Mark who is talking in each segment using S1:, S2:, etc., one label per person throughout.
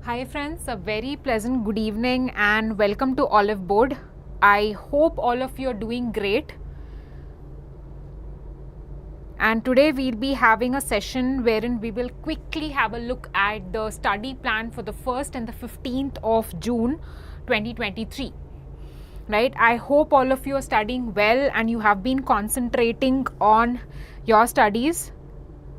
S1: Hi friends, a very pleasant good evening and welcome to Oliveboard. I hope all of you are doing great. And today we'll be having a session wherein we will quickly have a look at the study plan for the 1st and the 15th of June 2023. Right, I hope all of you are studying well and you have been concentrating on your studies.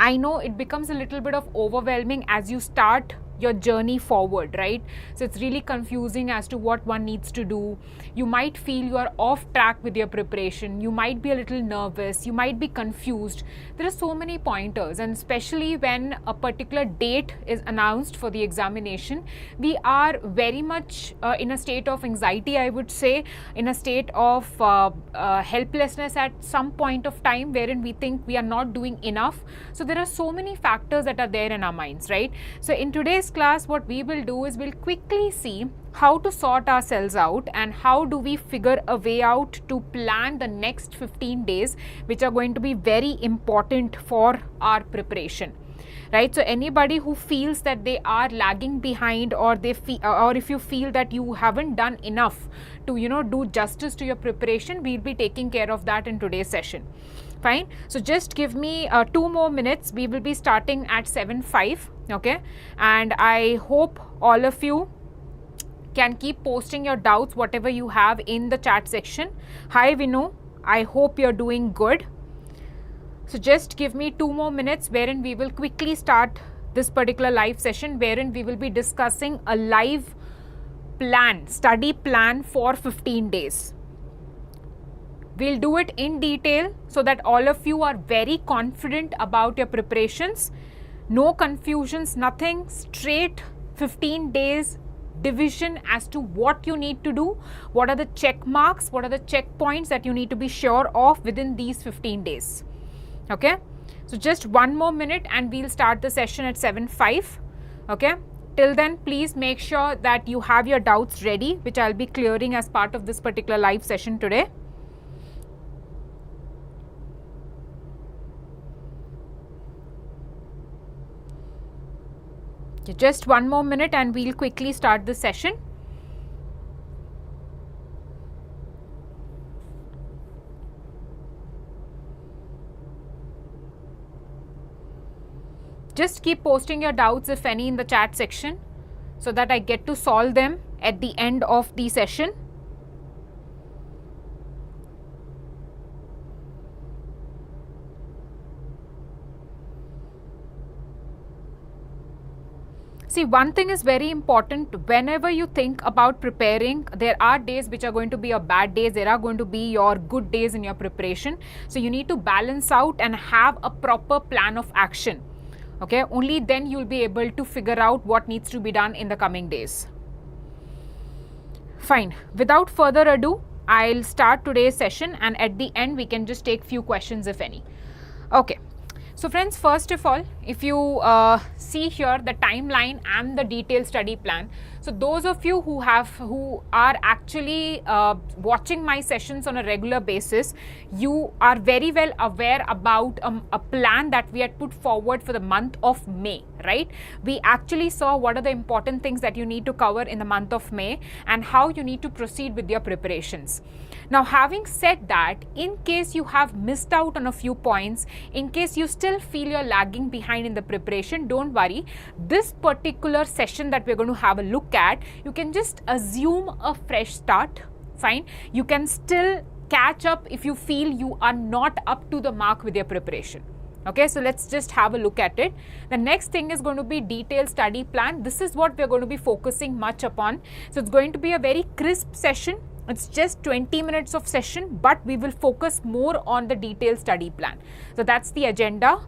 S1: I know it becomes a little bit of overwhelming as you start your journey forward, right? So it's really confusing as to what one needs to do. You might feel you are off track with your preparation. You might be a little nervous. You might be confused. There are so many pointers, and especially when a particular date is announced for the examination, we are very much in a state of anxiety, I would say, in a state of helplessness at some point of time wherein we think we are not doing enough. So there are so many factors that are there in our minds, right? So in today's class, what we will do is we'll quickly see how to sort ourselves out and how do we figure a way out to plan the next 15 days, which are going to be very important for our preparation. Right, so anybody who feels that they are lagging behind, or they feel, or if you feel that you haven't done enough to do justice to your preparation, we'll be taking care of that in today's session. Fine, so just give me 2 more minutes. We will be starting at 7:05. Okay, and I hope all of you can keep posting your doubts, whatever you have, in the chat section. Hi Vinu, I hope you're doing good. So just give me 2 more minutes wherein we will quickly start this particular live session wherein we will be discussing a live plan, study plan for 15 days. We'll do it in detail so that all of you are very confident about your preparations. No confusions, nothing, straight 15 days division as to what you need to do, what are the check marks, what are the checkpoints that you need to be sure of within these 15 days. Okay, so just 1 more minute and we'll start the session at 7:05. Okay, till then please make sure that you have your doubts ready, which I'll be clearing as part of this particular live session today. Okay, just 1 more minute and we'll quickly start the session. Just keep posting your doubts, if any, in the chat section so that I get to solve them at the end of the session. See, one thing is very important. Whenever you think about preparing, there are days which are going to be your bad days. There are going to be your good days in your preparation. So you need to balance out and have a proper plan of action. Okay, only then you'll be able to figure out what needs to be done in the coming days. Fine, without further ado, I'll start today's session, and at the end we can just take few questions, if any. Okay, so friends, first of all, if you see here the timeline and the detailed study plan, so those of you who are actually watching my sessions on a regular basis, you are very well aware about a plan that we had put forward for the month of May, right? We actually saw what are the important things that you need to cover in the month of May and how you need to proceed with your preparations. Now, having said that, in case you have missed out on a few points, in case you still feel you're lagging behind in the preparation, don't worry. This particular session that we're going to have a look at, you can just assume a fresh start. Fine, you can still catch up if you feel you are not up to the mark with your preparation. Okay, so let's just have a look at it. The next thing is going to be detailed study plan. This is what we're going to be focusing much upon. So it's going to be a very crisp session. It's just 20 minutes of session, but we will focus more on the detailed study plan. So that's the agenda.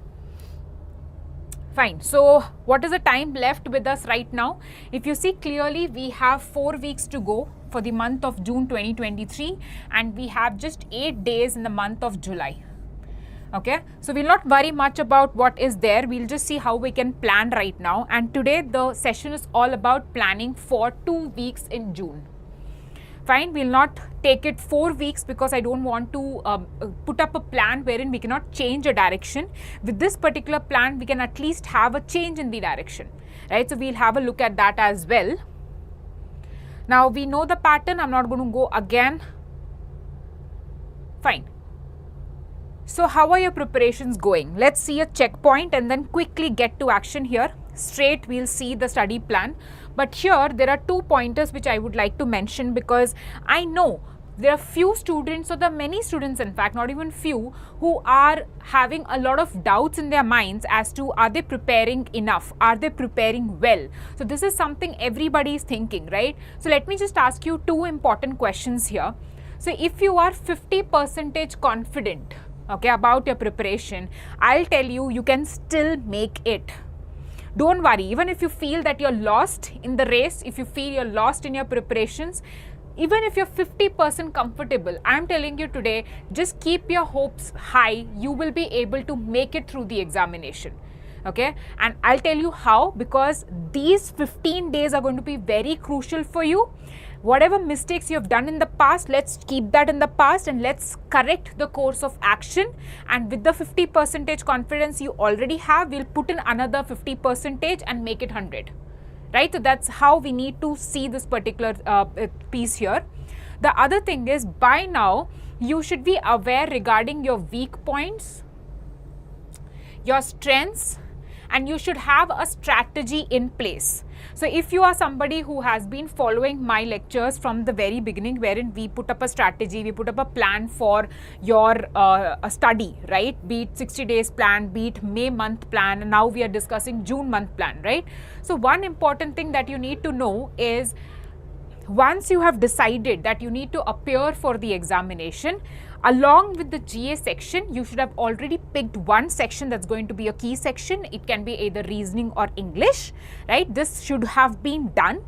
S1: Fine. So what is the time left with us right now? If you see clearly, we have 4 weeks to go for the month of June 2023, and we have just 8 days in the month of July. Okay, so we'll not worry much about what is there. We'll just see how we can plan right now. And today the session is all about planning for 2 weeks in June. Fine, we'll not take it 4 weeks because I don't want to put up a plan wherein we cannot change a direction. With this particular plan, we can at least have a change in the direction, right? So we'll have a look at that as well. Now we know the pattern. I'm not going to go again. Fine. So how are your preparations going? Let's see a checkpoint and then quickly get to action here. Straight we'll see the study plan. But here there are 2 pointers which I would like to mention, because I know there are few students, or there are many students in fact, not even few, who are having a lot of doubts in their minds as to are they preparing enough, are they preparing well. So this is something everybody is thinking, right? So let me just ask you 2 important questions here. So if you are 50% confident, okay, about your preparation, I'll tell you, you can still make it. Don't worry, even if you feel that you're lost in the race, if you feel you're lost in your preparations, even if you're 50% comfortable, I'm telling you today, just keep your hopes high. You will be able to make it through the examination. Okay, and I'll tell you how, because these 15 days are going to be very crucial for you. Whatever mistakes you have done in the past, let's keep that in the past and let's correct the course of action. And with the 50% confidence you already have, we'll put in another 50% and make it 100. Right? So that's how we need to see this particular piece here. The other thing is, by now you should be aware regarding your weak points, your strengths, and you should have a strategy in place. So if you are somebody who has been following my lectures from the very beginning, wherein we put up a strategy, we put up a plan for your a study, right? Be it 60 days plan, be it May month plan, and now we are discussing June month plan, right? So one important thing that you need to know is, once you have decided that you need to appear for the examination, along with the GA section, you should have already picked one section that's going to be a key section. It can be either reasoning or English, right? This should have been done.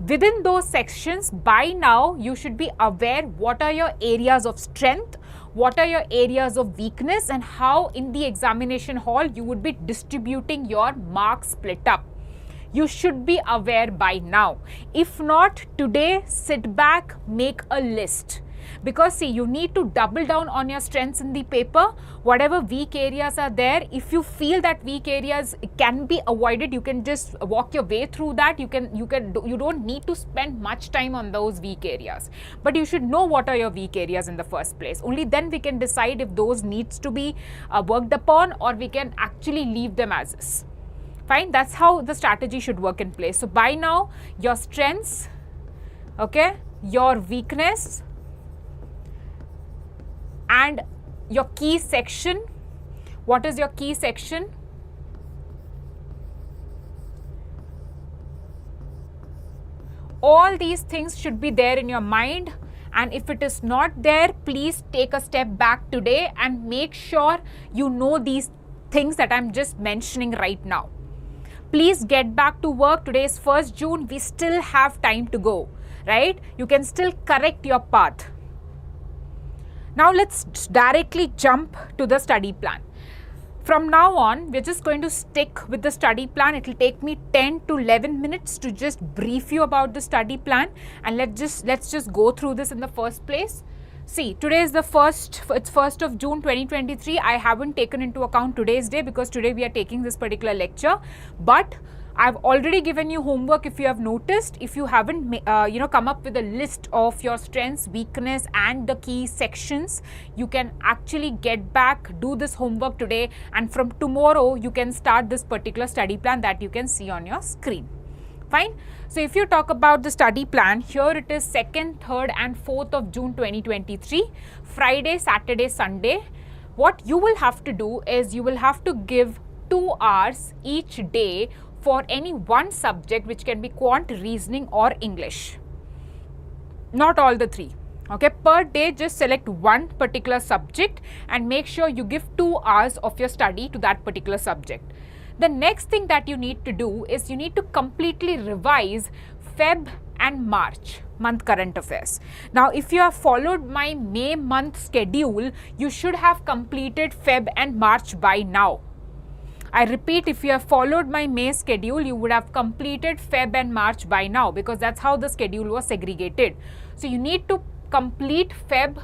S1: Within those sections, by now, you should be aware what are your areas of strength, what are your areas of weakness, and how in the examination hall you would be distributing your marks split up. You should be aware by now. If not, today, sit back, make a list. Because see, you need to double down on your strengths in the paper. Whatever weak areas are there, if you feel that weak areas can be avoided, you can just walk your way through that. You don't need to spend much time on those weak areas. But you should know what are your weak areas in the first place. Only then we can decide if those needs to be worked upon, or we can actually leave them as is. Fine, that's how the strategy should work in place. So by now, your strengths, okay, your weakness, and your key section. What is your key section? All these things should be there in your mind, and if it is not there, please take a step back today and make sure you know these things that I'm just mentioning right now. Please get back to work. Today is 1st June. We still have time to go, right? You can still correct your path. Now let's directly jump to the study plan. From now on, we're just going to stick with the study plan. It will take me 10 to 11 minutes to just brief you about the study plan, and let's just go through this in the first place. See, today is it's 1st of June 2023. I haven't taken into account today's day because today we are taking this particular lecture, but I've already given you homework. If you have noticed, if you haven't come up with a list of your strengths, weakness and the key sections, you can actually get back, do this homework today, and from tomorrow you can start this particular study plan that you can see on your screen. Fine. So if you talk about the study plan, here it is 2nd, 3rd and 4th of June 2023, Friday, Saturday, Sunday. What you will have to do is you will have to give 2 hours each day for any one subject, which can be quant, reasoning or English. Not all the 3. Okay, per day just select one particular subject and make sure you give 2 hours of your study to that particular subject. The next thing that you need to do is you need to completely revise Feb and March month current affairs. Now, if you have followed my May month schedule, you should have completed Feb and March by now. I repeat, if you have followed my May schedule, you would have completed Feb and March by now, because that's how the schedule was segregated. So you need to complete Feb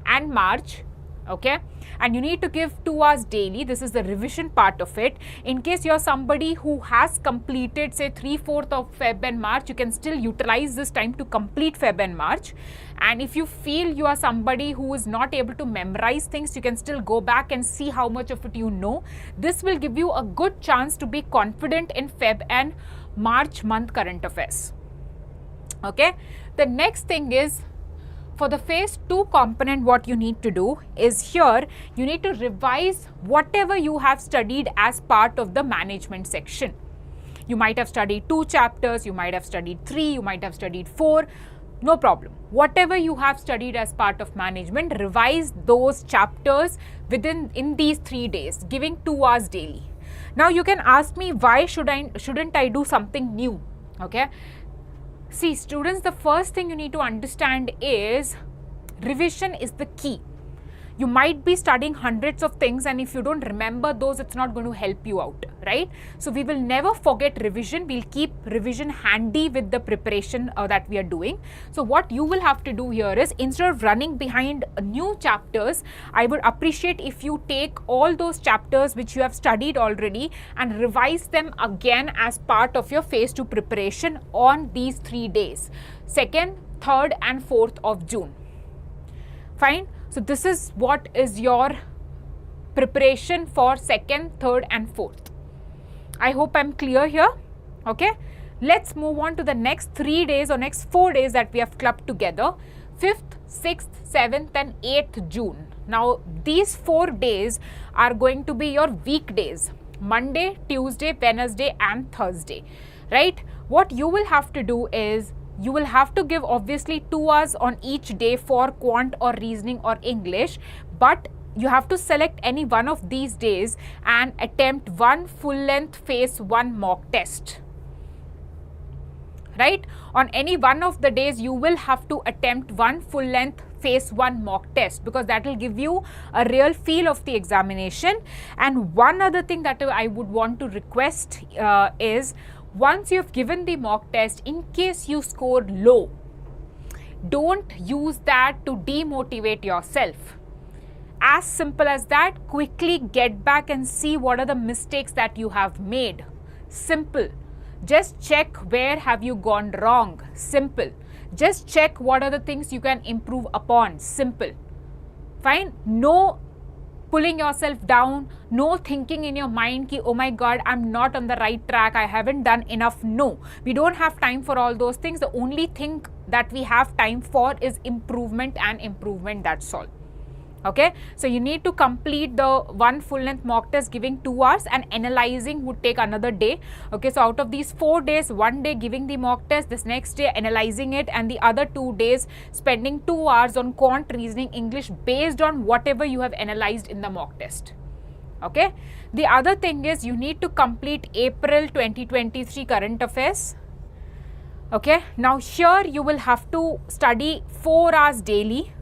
S1: and March, okay, and you need to give 2 hours daily. This is the revision part of it. In case you're somebody who has completed say 3/4 of Feb and March, you can still utilize this time to complete Feb and March. And if you feel you are somebody who is not able to memorize things, you can still go back and see how much of it you know. This will give you a good chance to be confident in Feb and March month current affairs. Okay, the next thing is, for the phase 2 component, what you need to do is, here you need to revise whatever you have studied as part of the management section. You might have studied 2 chapters, you might have studied 3, you might have studied 4, no problem. Whatever you have studied as part of management, revise those chapters in these 3 days, giving 2 hours daily. Now you can ask me, why shouldn't I do something new? Okay. See, students, the first thing you need to understand is revision is the key. You might be studying hundreds of things, and if you don't remember those, it's not going to help you out, right? So we will never forget revision. We'll keep revision handy with the preparation that we are doing. So what you will have to do here is, instead of running behind new chapters, I would appreciate if you take all those chapters which you have studied already and revise them again as part of your phase 2 preparation on these 3 days, 2nd, 3rd and 4th of June. Fine. So this is what is your preparation for 2nd, 3rd and 4th. I hope I'm clear here. Okay. Let's move on to the next 3 days or next 4 days that we have clubbed together. 5th, 6th, 7th and 8th June. Now these 4 days are going to be your weekdays. Monday, Tuesday, Wednesday and Thursday. Right. What you will have to do is, you will have to give obviously 2 hours on each day for quant or reasoning or English, but you have to select any one of these days and attempt one full length phase 1 mock test. Right? On any one of the days, you will have to attempt one full length phase 1 mock test, because that will give you a real feel of the examination. And one other thing that I would want to request is, once you have given the mock test, in case you score low, don't use that to demotivate yourself. As simple as that. Quickly get back and see what are the mistakes that you have made. Simple. Just check where have you gone wrong. Simple. Just check what are the things you can improve upon. Simple. Fine. No pulling yourself down, no thinking in your mind ki, oh my god, I'm not on the right track, I haven't done enough. No, we don't have time for all those things. The only thing that we have time for is improvement and improvement, that's all. Okay, so you need to complete the one full length mock test giving 2 hours, and analyzing would take another day. Okay, so out of these 4 days, 1 day giving the mock test, this next day analyzing it, and the other 2 days spending 2 hours on quant, reasoning, English based on whatever you have analyzed in the mock test. Okay, the other thing is, you need to complete April 2023 current affairs. Okay, now here you will have to study 4 hours daily.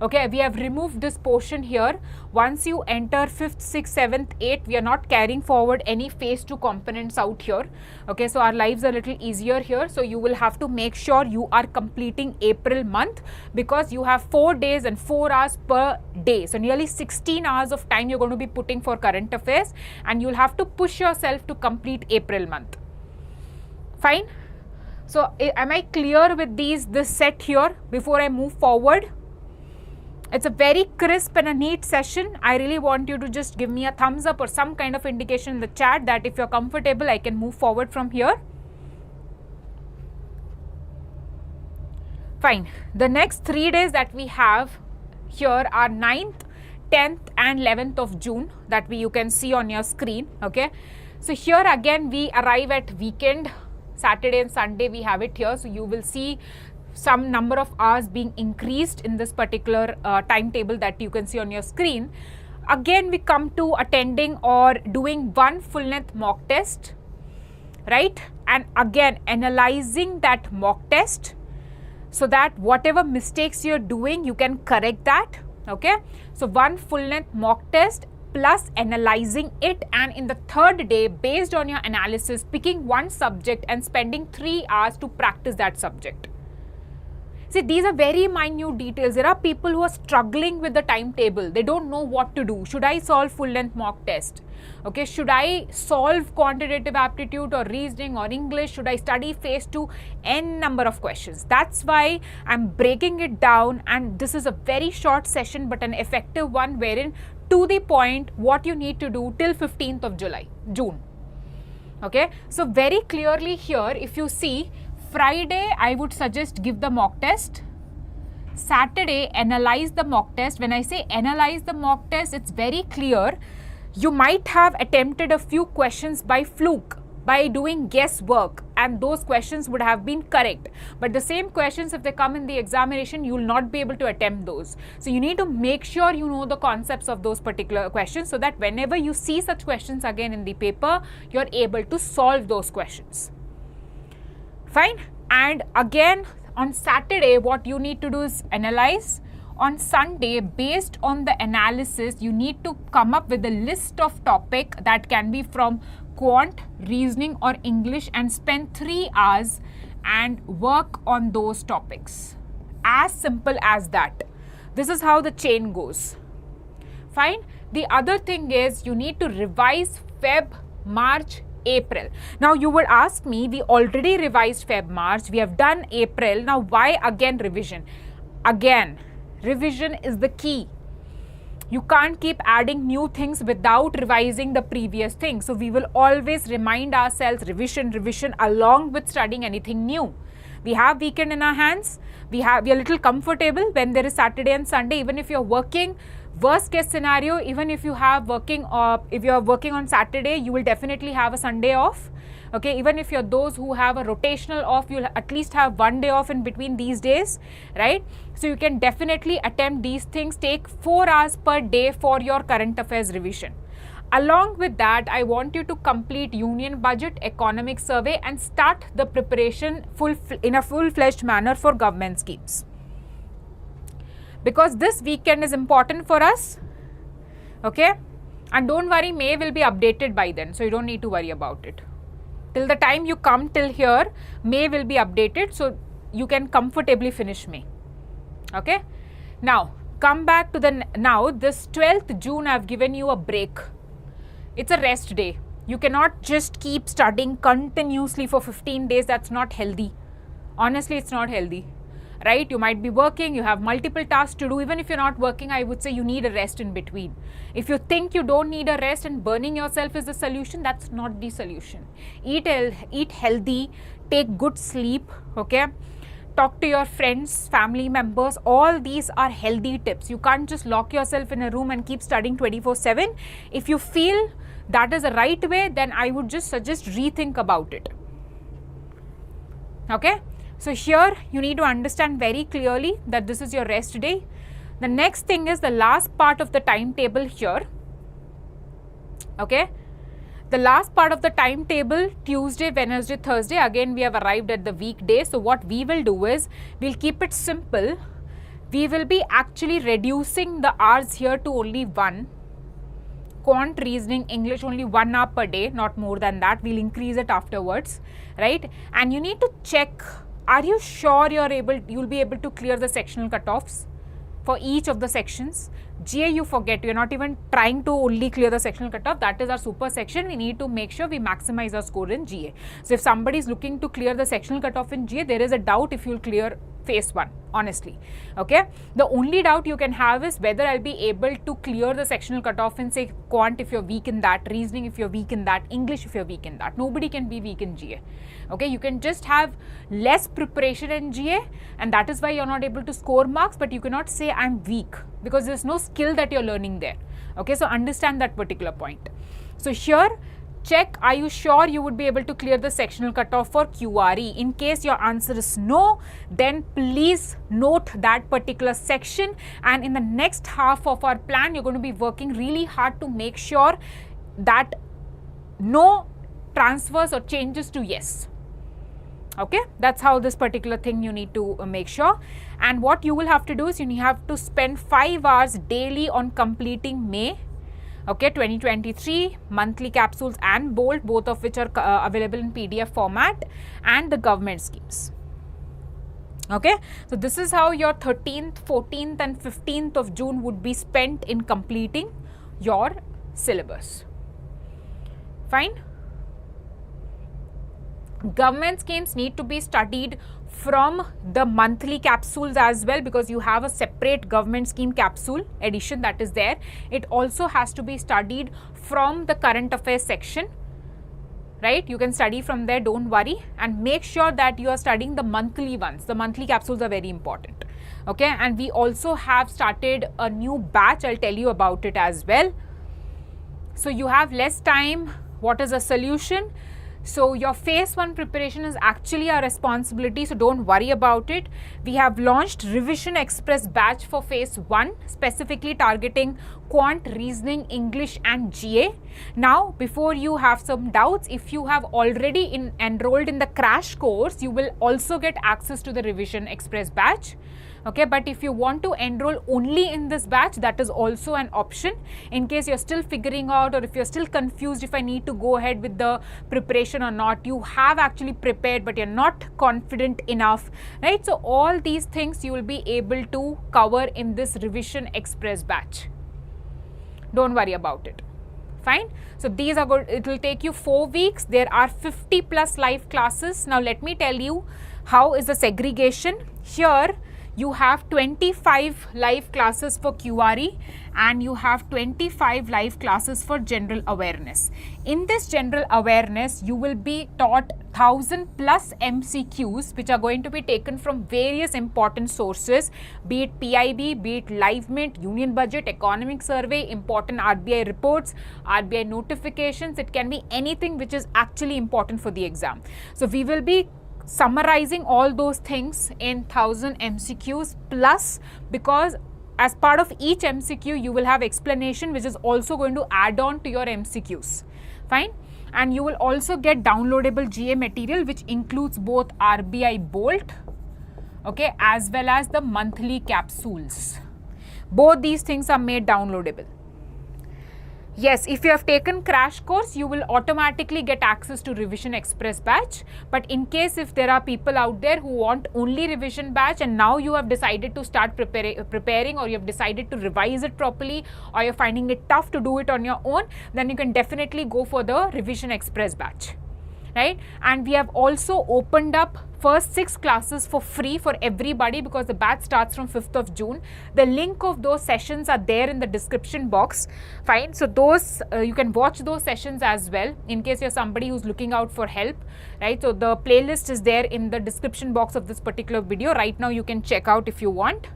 S1: Okay, we have removed this portion here. Once you enter 5th, 6th, 7th, 8th, we are not carrying forward any phase 2 components out here. Okay, so our lives are a little easier here. So you will have to make sure you are completing April month, because you have 4 days and 4 hours per day. So nearly 16 hours of time you're going to be putting for current affairs, and you'll have to push yourself to complete April month. Fine. So am I clear with this set here before I move forward? It's a very crisp and a neat session. I really want you to just give me a thumbs up or some kind of indication in the chat that if you're comfortable, I can move forward from here. Fine. The next 3 days that we have here are 9th, 10th and 11th of June that you can see on your screen. Okay. So here again we arrive at weekend, Saturday and Sunday we have it here. So you will see some number of hours being increased in this particular timetable that you can see on your screen. Again we come to attending or doing one full length mock test, right? And again analyzing that mock test so that whatever mistakes you're doing, you can correct that. Okay, so one full length mock test plus analyzing it, and in the third day, based on your analysis, picking one subject and spending 3 hours to practice that subject. See, these are very minute details. There are people who are struggling with the timetable. They don't know what to do. Should I solve full length mock test? Okay, should I solve quantitative aptitude or reasoning or English? Should I study phase 2? N number of questions. That's why I'm breaking it down, and this is a very short session but an effective one, wherein to the point what you need to do till 15th of June. Okay, so very clearly here, if you see, Friday, I would suggest give the mock test. Saturday, analyze the mock test. When I say analyze the mock test, it's very clear. You might have attempted a few questions by fluke, by doing guesswork, and those questions would have been correct. But the same questions, if they come in the examination, you will not be able to attempt those. So you need to make sure you know the concepts of those particular questions, so that whenever you see such questions again in the paper, you're able to solve those questions. Fine. And again, on Saturday, what you need to do is analyze. On Sunday, based on the analysis, you need to come up with a list of topic that can be from quant, reasoning or English, and spend 3 hours and work on those topics. As simple as that. This is how the chain goes. Fine. The other thing is you need to revise Feb, March, April. Now you would ask me, we already revised Feb, March, we have done April. Now why again revision? Again, revision is the key. You can't keep adding new things without revising the previous thing. So we will always remind ourselves revision along with studying anything new. We have weekend in our hands. We are a little comfortable when there is Saturday and Sunday. Even if you're working, worst case scenario, even if you have if you are working on Saturday, you will definitely have a Sunday off. Okay, even if you're those who have a rotational off, you'll at least have 1 day off in between these days, right? So you can definitely attempt these things. Take 4 hours per day for your current affairs revision. Along with that, I want you to complete Union Budget, Economic Survey, and start the preparation in a full-fledged manner for government schemes. Because this weekend is important for us, okay? And don't worry, May will be updated by then, so you don't need to worry about it. Till the time you come till here, May will be updated, so you can comfortably finish May, okay? Now, come back to this 12th June, I've given you a break. It's a rest day. You cannot just keep studying continuously for 15 days. That's not healthy. Honestly, it's not healthy, right? You might be working, you have multiple tasks to do. Even if you're not working, I would say you need a rest in between. If you think you don't need a rest and burning yourself is the solution, that's not the solution. Eat healthy, take good sleep, okay? Talk to your friends, family members. All these are healthy tips. You can't just lock yourself in a room and keep studying 24/7. If you feel that is the right way, then I would just suggest rethink about it. Okay? So here you need to understand very clearly that this is your rest day. The next thing is the last part of the timetable here. Okay? The last part of the timetable, Tuesday, Wednesday, Thursday, again we have arrived at the weekday. So what we will do is, we'll keep it simple. We will be actually reducing the hours here to only 1. Quant, reasoning, English, only 1 hour per day, not more than that. We'll increase it afterwards, right? And you need to check, are you sure you'll be able to clear the sectional cutoffs for each of the sections? GA, you forget, you're not even trying to only clear the sectional cutoff. That is our super section. We need to make sure we maximize our score in GA. So if somebody is looking to clear the sectional cutoff in GA, there is a doubt if you'll clear phase 1, honestly. Okay, the only doubt you can have is whether I'll be able to clear the sectional cutoff in, say, quant if you're weak in that, reasoning if you're weak in that, English if you're weak in that. Nobody can be weak in GA. Okay, you can just have less preparation in GA, and that is why you're not able to score marks, but you cannot say I'm weak, because there's no skill that you're learning there. Okay, so understand that particular point. So here, check, are you sure you would be able to clear the sectional cutoff for QRE? In case your answer is no, then please note that particular section, and in the next half of our plan, you're going to be working really hard to make sure that no transfers or changes to yes. Okay, that's how this particular thing you need to make sure. And what you will have to do is you have to spend 5 hours daily on completing May, Okay, 2023 monthly capsules and bold, both of which are available in PDF format, and the government schemes. Okay, so this is how your 13th, 14th and 15th of June would be spent in completing your syllabus. Fine. Government schemes need to be studied from the monthly capsules as well, because you have a separate government scheme capsule edition that is there. It also has to be studied from the current affairs section, right? You can study from there, don't worry, and make sure that you are studying the monthly ones. The monthly capsules are very important. Okay, and we also have started a new batch. I'll tell you about it as well. So you have less time. What is a solution? So your phase 1 preparation is actually our responsibility, so don't worry about it. We have launched Revision Express batch for phase 1, specifically targeting quant, reasoning, English and GA. Now, before you have some doubts, if you have already enrolled in the crash course, you will also get access to the Revision Express batch. Okay, but if you want to enroll only in this batch, that is also an option. In case you're still figuring out, or if you're still confused if I need to go ahead with the preparation or not, you have actually prepared but you're not confident enough, right? So all these things you will be able to cover in this Revision Express batch. Don't worry about it. Fine. So these are good. It will take you 4 weeks. There are 50 plus live classes. Now let me tell you how is the segregation. Here you have 25 live classes for QRE and you have 25 live classes for general awareness. In this general awareness, you will be taught 1000 plus MCQs, which are going to be taken from various important sources, be it PIB, be it Live Mint, Union Budget, Economic Survey, important RBI reports, RBI notifications. It can be anything which is actually important for the exam. So we will be summarizing all those things in 1000 MCQs plus, because as part of each MCQ you will have explanation which is also going to add on to your MCQs. Fine. And you will also get downloadable GA material which includes both RBI Bolt, okay, as well as the monthly capsules. Both these things are made downloadable. Yes, if you have taken crash course, you will automatically get access to Revision Express batch. But in case if there are people out there who want only revision batch and now you have decided to start preparing, or you have decided to revise it properly, or you're finding it tough to do it on your own, then you can definitely go for the Revision Express batch, right? And we have also opened up first 6 classes for free for everybody, because the batch starts from 5th of June. The link of those sessions are there in the description box. Fine. So those you can watch those sessions as well in case you're somebody who's looking out for help, right? So the playlist is there in the description box of this particular video. Right now you can check out if you want.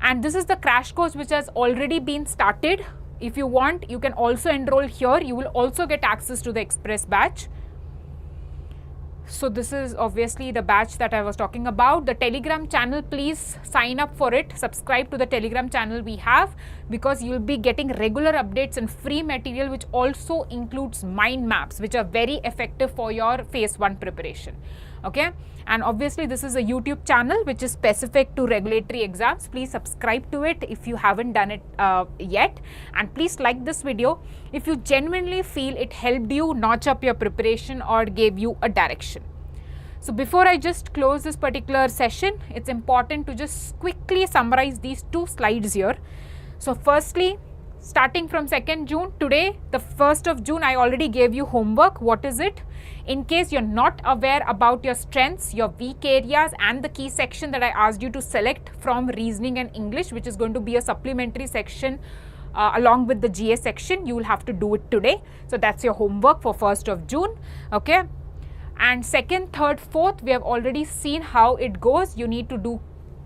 S1: And this is the crash course which has already been started. If you want, you can also enroll here. You will also get access to the Express batch. So this is obviously the batch that I was talking about. The Telegram channel, please sign up for it. Subscribe to the Telegram channel we have, because you will be getting regular updates and free material which also includes mind maps, which are very effective for your phase 1 preparation. Okay, and obviously this is a YouTube channel which is specific to regulatory exams. Please subscribe to it if you haven't done it yet, and please like this video if you genuinely feel it helped you notch up your preparation or gave you a direction. So before I just close this particular session, it's important to just quickly summarize these 2 slides here. So firstly, starting from 2nd June, today, the 1st of June, I already gave you homework. What is it? In case you're not aware about your strengths, your weak areas and the key section that I asked you to select from reasoning and English, which is going to be a supplementary section along with the GA section, you will have to do it today. So that's your homework for 1st of June. Okay. And 2nd, 3rd, 4th, we have already seen how it goes. You need to do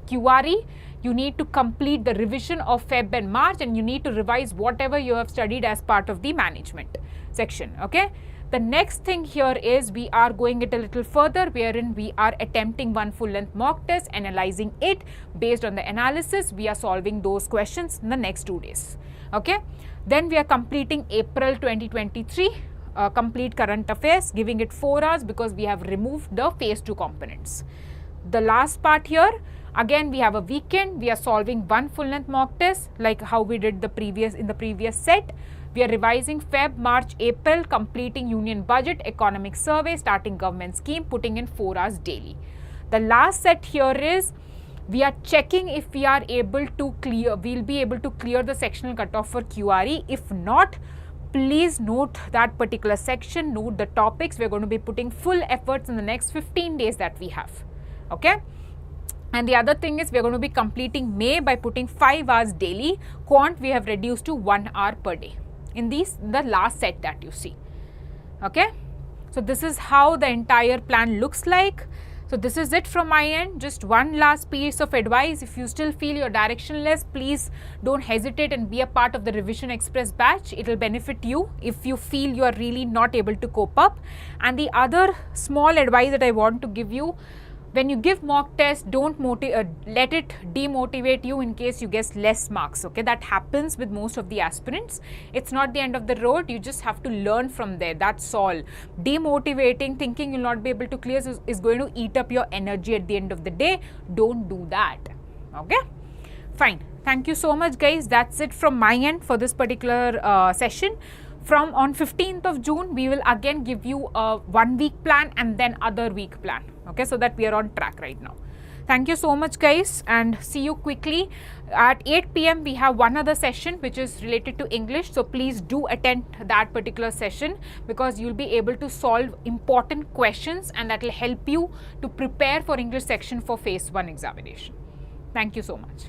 S1: QRE. You need to complete the revision of Feb and March, and you need to revise whatever you have studied as part of the management section. Okay. The next thing here is we are going it a little further, wherein we are attempting one full length mock test, analyzing it. Based on the analysis, we are solving those questions in the next 2 days. Okay. Then we are completing April 2023. Complete current affairs, giving it 4 hours because we have removed the phase 2 components. The last part here, again we have a weekend. We are solving one full length mock test like how we did in the previous set. We are revising Feb, March, April, completing union budget, economic survey, starting government scheme, putting in 4 hours daily. The last set here is we are checking if we are able to clear, we'll be able to clear the sectional cutoff for QRE. If not, please note that particular section, note the topics. We're going to be putting full efforts in the next 15 days that we have. Okay. And the other thing is we're going to be completing May by putting 5 hours daily. Quant we have reduced to 1 hour per day in the last set that you see. Okay. So this is how the entire plan looks like. So this is it from my end. Just one last piece of advice. If you still feel you're directionless, please don't hesitate and be a part of the Revision Express batch. It will benefit you if you feel you are really not able to cope up. And the other small advice that I want to give you, when you give mock test, don't let it demotivate you in case you get less marks. Okay, that happens with most of the aspirants. It's not the end of the road. You just have to learn from there. That's all. Demotivating, thinking you'll not be able to clear is going to eat up your energy at the end of the day. Don't do that. Okay, fine. Thank you so much, guys. That's it from my end for this particular session. From on 15th of June, we will again give you a 1 week plan and then other week plan. Okay, so that we are on track right now. Thank you so much, guys, and see you quickly. At 8 p.m. we have one other session which is related to English. So please do attend that particular session because you'll be able to solve important questions and that will help you to prepare for English section for phase 1 examination. Thank you so much.